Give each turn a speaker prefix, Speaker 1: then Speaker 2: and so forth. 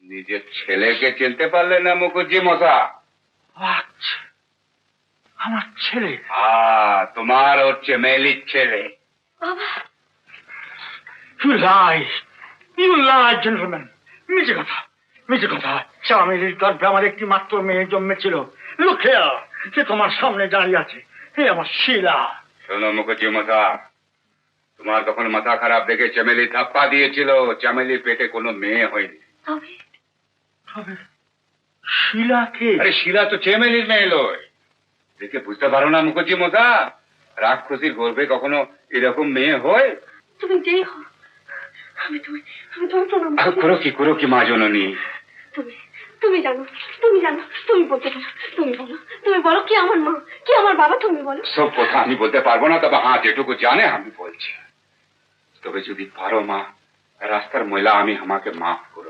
Speaker 1: নিজের ছেলেকে চিনতে পারলে না মুখুজ্জি মশা?
Speaker 2: আচ্ছা, আমার ছেলে।
Speaker 1: তোমার হচ্ছে মেলির ছেলে।
Speaker 2: বাবা, you lie, you lie gentleman. মিছে কথা, মিছে কথা। চামেলির গর্ভে আমার একটি মাত্র মেয়ে জন্মেছিল। লুক হিয়ার, সে তোমার সামনে দাঁড়িয়ে আছে। হে আমার শিলা।
Speaker 1: শোনো মুখুজ্জি মশা, তোমার তখন মাথা খারাপ দেখে চামেলি ধাপ্পা দিয়েছিল। চামেলির পেটে কোনো মেয়ে হয়নি।
Speaker 2: তবে শিলাকে?
Speaker 1: আরে শিলা তো চামেলির মেয়ে লয়। দেখে বুঝতে পারো না মুখুজ্জি মশা? রাক্ষসীর গর্ভে কখনো এরকম মেয়ে হয়?
Speaker 3: তুমি যেই হও, আমি যন্ত্রণা।
Speaker 1: করো কি মা জননী?
Speaker 3: তুমি জানো, তুমি বলতে পারো। তুমি বলো কি আমার মা, কি আমার বাবা, তুমি বলো।
Speaker 1: সব কথা আমি বলতে পারবো না, তবে যেটুকু জানে আমি বলছি। তবে যদি পারো মা, রাস্তার ময়লা আমি আমাকে মাফ করো।